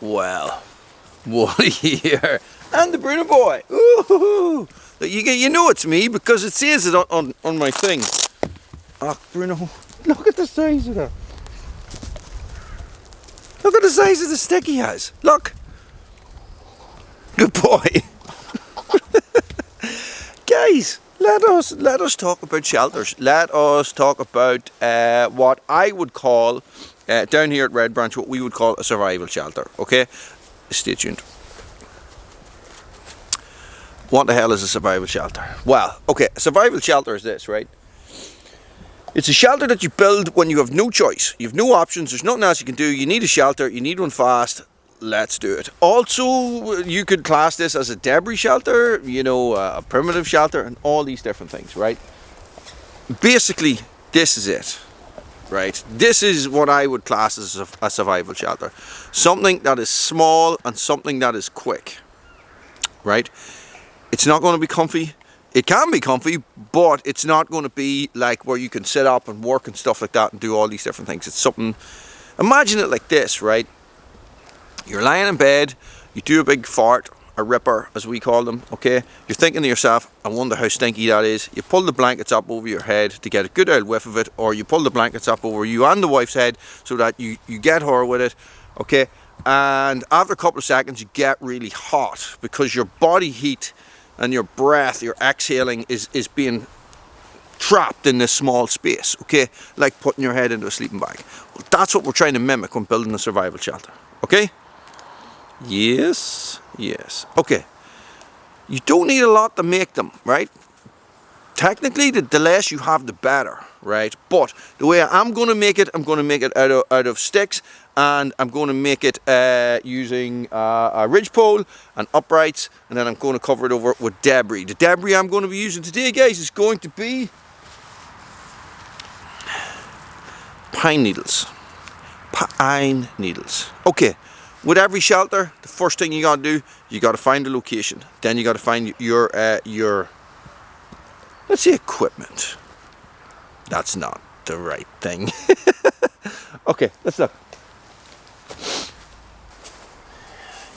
Well, Wally here, and the Bruno boy. Ooh, you know it's me because it says it on my thing. Ah, Bruno, look at the size of that. Look at the size of the stick he has. Look. Good boy. Guys, let us talk about shelters. Let us talk about what I would call down here at Red Branch, what we would call a survival shelter. Okay, stay tuned. What the hell is a survival shelter? Well, okay, a survival shelter is this, right? It's a shelter that you build when you have no choice. You have no options. There's nothing else you can do. You need a shelter. You need one fast. Let's do it. Also, you could class this as a debris shelter, you know, a primitive shelter, and all these different things, right? Basically, this is it, right? This is what I would class as a survival shelter. Something that is small and something that is quick, right? It's not going to be comfy. It can be comfy, but it's not going to be like where you can sit up and work and stuff like that and do all these different things. It's something, imagine it like this, right? You're lying in bed, you do a big fart, a ripper as we call them, okay? You're thinking to yourself, I wonder how stinky that is. You pull the blankets up over your head to get a good old whiff of it, or you pull the blankets up over you and the wife's head so that you get her with it, okay? And after a couple of seconds you get really hot because your body heat and your breath, your exhaling is being trapped in this small space, okay? Like putting your head into a sleeping bag. Well, that's what we're trying to mimic when building a survival shelter, okay? Yes, yes. Okay, you don't need a lot to make them, right? Technically, the less you have, the better, right? But the way I'm going to make it, I'm going to make it out of sticks, and I'm going to make it using a ridgepole and uprights, and then I'm going to cover it over with debris. The debris I'm going to be using today, guys, is going to be pine needles. Pine needles. Okay. With every shelter, the first thing you gotta do, you gotta find the location. Then you gotta find your let's say equipment. That's not the right thing. Okay, let's look.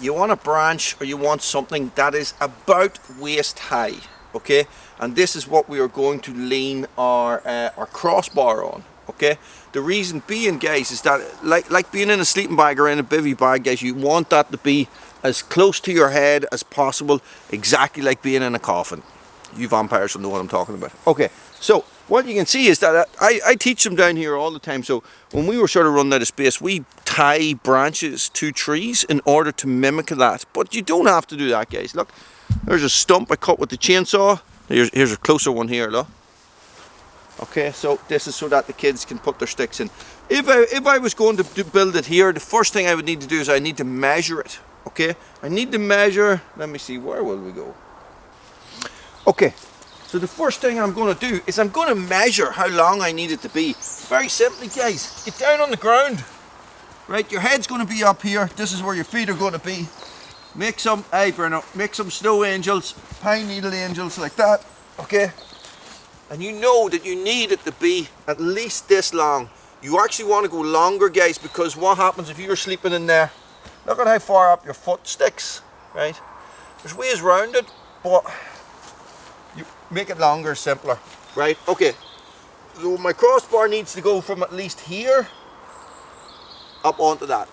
You want a branch, or you want something that is about waist high, okay? And this is what we are going to lean our crossbar on. Okay, the reason being, guys, is that like being in a sleeping bag or in a bivvy bag, guys, you want that to be as close to your head as possible, exactly like being in a coffin. You vampires will know what I'm talking about. Okay, so what you can see is that I teach them down here all the time. So when we were sort of running out of space, we tie branches to trees in order to mimic that. But you don't have to do that, guys. Look, there's a stump I cut with the chainsaw. Here's a closer one here, look. Okay, so this is so that the kids can put their sticks in. If I was going to build it here, the first thing I would need to do is I need to measure it. Okay, I need to measure. Let me see, where will we go? Okay, so the first thing I'm going to do is I'm going to measure how long I need it to be. Very simply, guys, get down on the ground. Right, your head's going to be up here. This is where your feet are going to be. Make some, hey Bruno, make some snow angels, pine needle angels like that. Okay. And you know that you need it to be at least this long. You actually want to go longer, guys, because what happens if you're sleeping in there? Look at how far up your foot sticks, right? There's ways around it, but you make it longer, simpler, right? Okay, so my crossbar needs to go from at least here up onto that.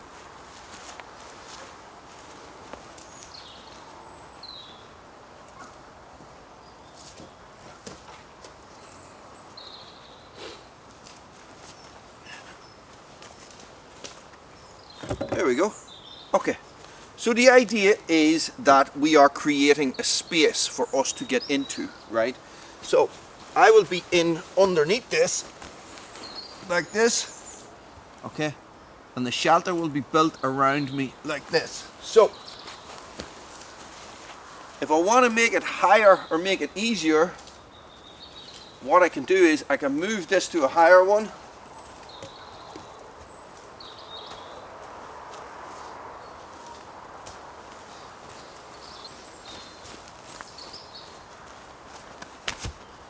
There we go. Okay, so the idea is that we are creating a space for us to get into, right? So I will be in underneath this, like this, okay? And the shelter will be built around me like this. So if I want to make it higher or make it easier, what I can do is I can move this to a higher one.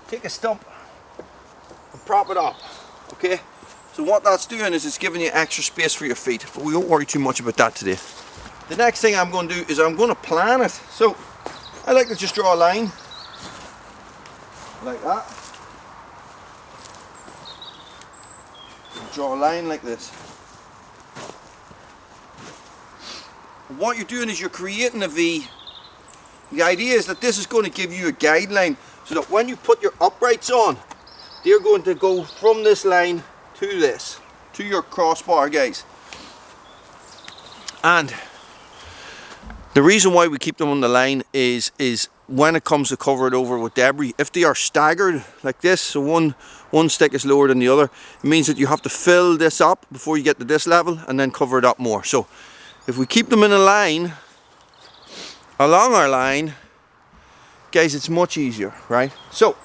Take a stump and prop it up, okay? So what that's doing is it's giving you extra space for your feet, but we won't worry too much about that today. the next thing I'm going to do is I'm going to plan it. So I like to just draw a line like that. Draw a line like this. And what you're doing is you're creating a V. The idea is that this is going to give you a guideline so that when you put your uprights on, they're going to go from this line to this, to your crossbar, guys. And the reason why we keep them on the line is when it comes to cover it over with debris, if they are staggered like this, so one stick is lower than the other, it means that you have to fill this up before you get to this level and then cover it up more. So if we keep them in a line, along our line, guys, it's much easier, right? So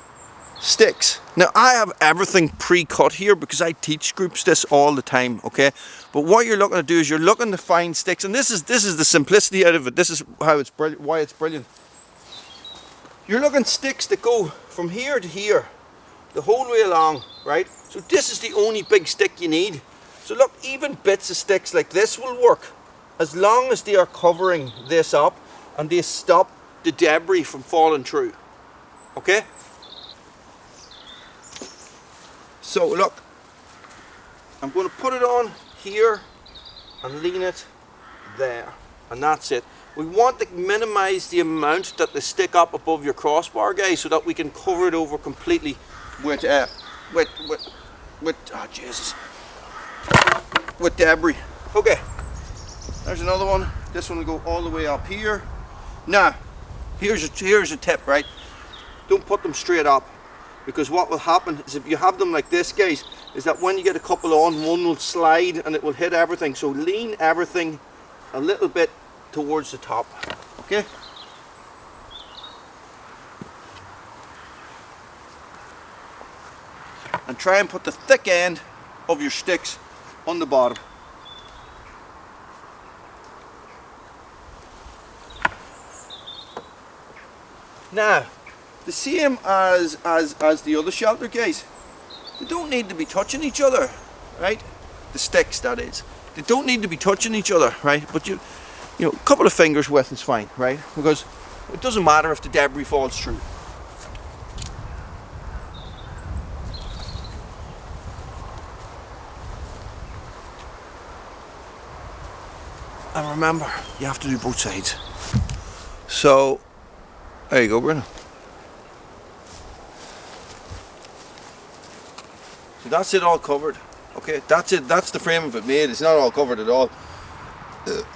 sticks. Now I have everything pre-cut here because I teach groups this all the time, okay? But what you're looking to do is you're looking to find sticks, and this is the simplicity out of it. This is how it's brilliant, why it's brilliant. You're looking sticks that go from here to here, the whole way along, right? So this is the only big stick you need. So look, even bits of sticks like this will work as long as they are covering this up and they stop the debris from falling through, okay? So look, I'm going to put it on here and lean it there, and that's it. We want to minimize the amount that they stick up above your crossbar, guys, so that we can cover it over completely with oh Jesus, with debris. Okay, there's another one. This one will go all the way up here. Now, here's a tip, right? Don't put them straight up, because what will happen is if you have them like this, guys, is that when you get a couple on, one will slide and it will hit everything. So lean everything a little bit towards the top, okay? And try and put the thick end of your sticks on the bottom. Now, the same as the other shelter, guys, they don't need to be touching each other, right? The sticks, that is. They don't need to be touching each other, right? But you know, a couple of fingers width is fine, right? Because it doesn't matter if the debris falls through. And remember, you have to do both sides. So, there you go, Bruno. So that's it all covered. Okay, that's it. That's the frame of it made. It's not all covered at all.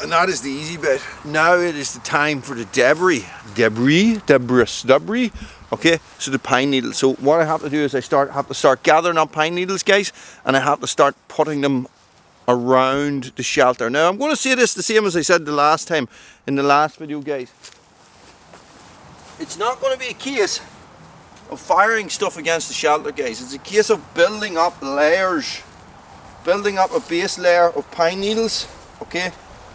And that is the easy bit. Now it is the time for the debris. Debris. Okay, so the pine needles. So what I have to do is I have to start gathering up pine needles, guys, and I have to start putting them around the shelter. Now I'm going to say this the same as I said the last time in the last video, guys. It's not going to be a case of firing stuff against the shelter, guys. It's a case of building up layers, building up a base layer of pine needles, okay,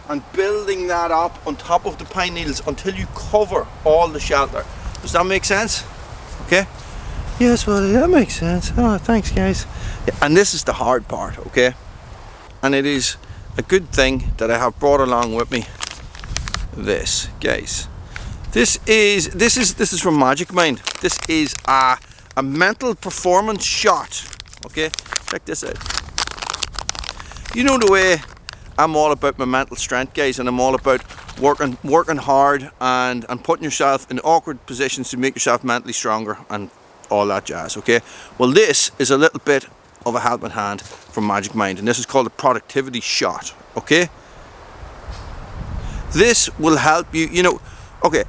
and building that up on top of the pine needles until you cover all the shelter. Does that make sense? Okay. Yes, well, that makes sense. Oh, thanks, guys. Yeah, and this is the hard part, okay? And it is a good thing that I have brought along with me this, guys. This is from Magic Mind. This is a mental performance shot. Okay, check this out. You know the way I'm all about my mental strength, guys, and I'm all about working hard and putting yourself in awkward positions to make yourself mentally stronger and all that jazz. Okay, well, this is a little bit of a helping hand from Magic Mind, and this is called a productivity shot. Okay, this will help you. You know, okay.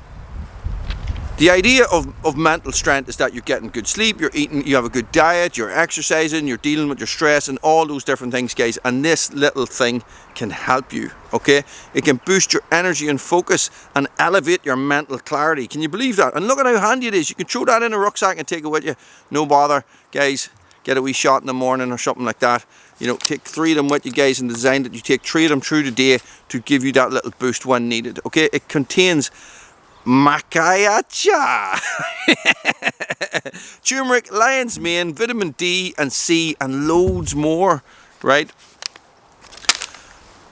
The idea of mental strength is that you're getting good sleep, you're eating, you have a good diet, you're exercising, you're dealing with your stress and all those different things, guys. And this little thing can help you, okay? It can boost your energy and focus and elevate your mental clarity. Can you believe that? And look at how handy it is. You can throw that in a rucksack and take it with you. No bother, guys. Get a wee shot in the morning or something like that. You know, take 3 of them with you, guys, and design that you take 3 of them through the day to give you that little boost when needed, okay? It contains macayacha, turmeric, lion's mane, vitamin D and C, and loads more, right?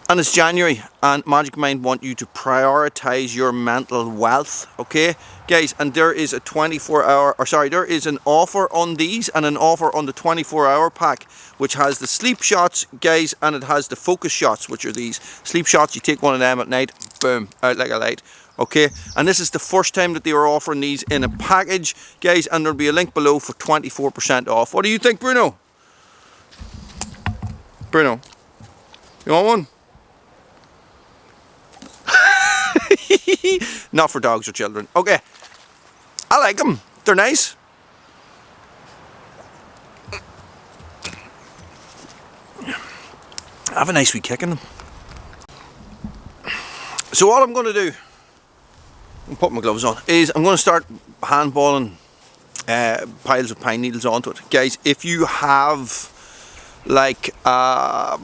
And it's January, and Magic Mind want you to prioritize your mental wealth, okay, guys? And there is a 24-hour, or sorry, there is an offer on these and an offer on the 24-hour pack, which has the sleep shots, guys, and it has the focus shots, which are these sleep shots. You take one of them at night, boom, out like a light, okay? And this is the first time that they are offering these in a package, guys, and there'll be a link below for 24% off. What do you think, Bruno? Bruno, you want one? Not for dogs or children. Okay, I like them. They're nice. I have a nice wee kick in them. So what I'm going to do, I'm putting my gloves on, is I'm going to start handballing piles of pine needles onto it. Guys, if you have like a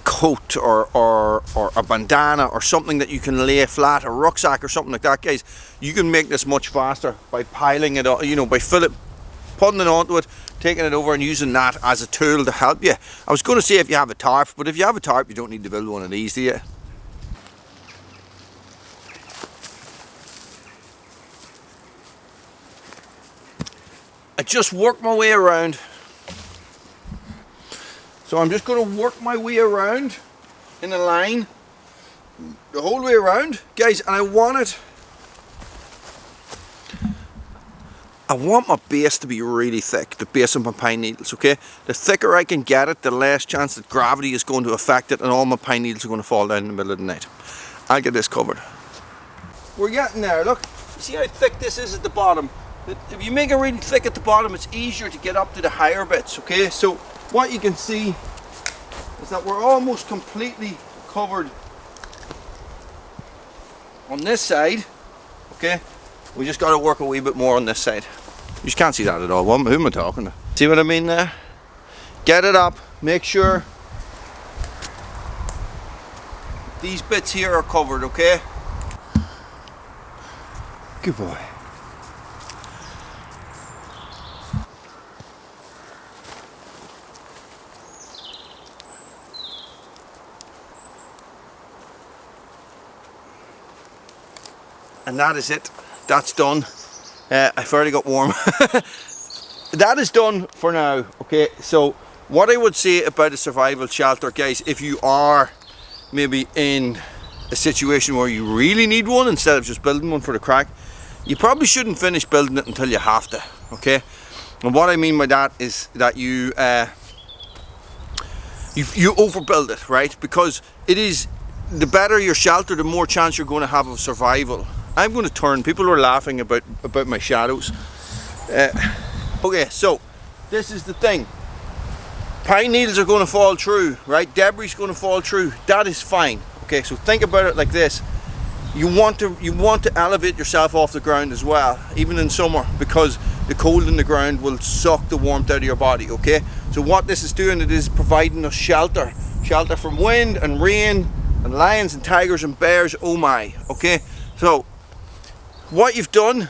coat or a bandana or something that you can lay flat, a rucksack or something like that, guys, you can make this much faster by piling it on, you know, by putting it onto it, taking it over and using that as a tool to help you. I was going to say if you have a tarp, but if you have a tarp you don't need to build one of these, do you? I just work my way around. So I'm just going to work my way around in a line the whole way around, guys, and I want my base to be really thick, the base of my pine needles, okay? The thicker I can get it, the less chance that gravity is going to affect it and all my pine needles are going to fall down in the middle of the night. I'll get this covered. We're getting there, look. See how thick this is at the bottom? If you make it really thick at the bottom, it's easier to get up to the higher bits, okay? So what you can see is that we're almost completely covered on this side, okay? We just got to work a wee bit more on this side. You just can't see that at all. Who am I talking to? See what I mean there? Get it up, make sure these bits here are covered, okay? Good boy. And that is it. That's done. I've already got warm. That is done for now. Okay, so what I would say about a survival shelter, guys, if you are maybe in a situation where you really need one instead of just building one for the crack, you probably shouldn't finish building it until you have to. Okay, and what I mean by that is that you overbuild it, right? Because it is, the better your shelter, the more chance you're going to have of survival. I'm going to turn. People are laughing about my shadows. Okay, so this is the thing. Pine needles are going to fall through, right? Debris is going to fall through. That is fine. Okay, so think about it like this. You want to elevate yourself off the ground as well, even in summer, because the cold in the ground will suck the warmth out of your body. Okay, so what this is doing, it is providing us shelter from wind and rain and lions and tigers and bears. Oh my. Okay, so what you've done,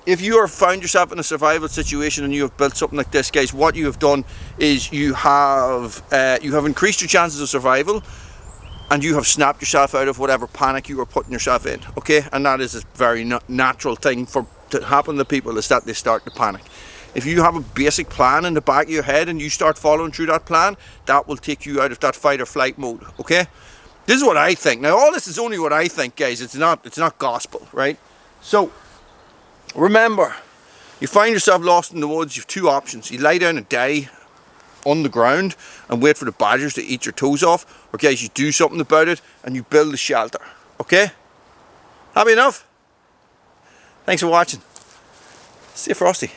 if you have found yourself in a survival situation and you have built something like this, guys, what you have done is you have increased your chances of survival, and you have snapped yourself out of whatever panic you were putting yourself in. Okay, and that is a very natural thing to happen to people, is that they start to panic. If you have a basic plan in the back of your head and you start following through that plan, that will take you out of that fight or flight mode. Okay, this is what I think. Now, all this is only what I think, guys. It's not gospel, right? So remember, you find yourself lost in the woods, you have two options. You lie down and die on the ground and wait for the badgers to eat your toes off, or guys, you do something about it and you build a shelter. Okay, happy enough? Thanks for watching. Stay frosty.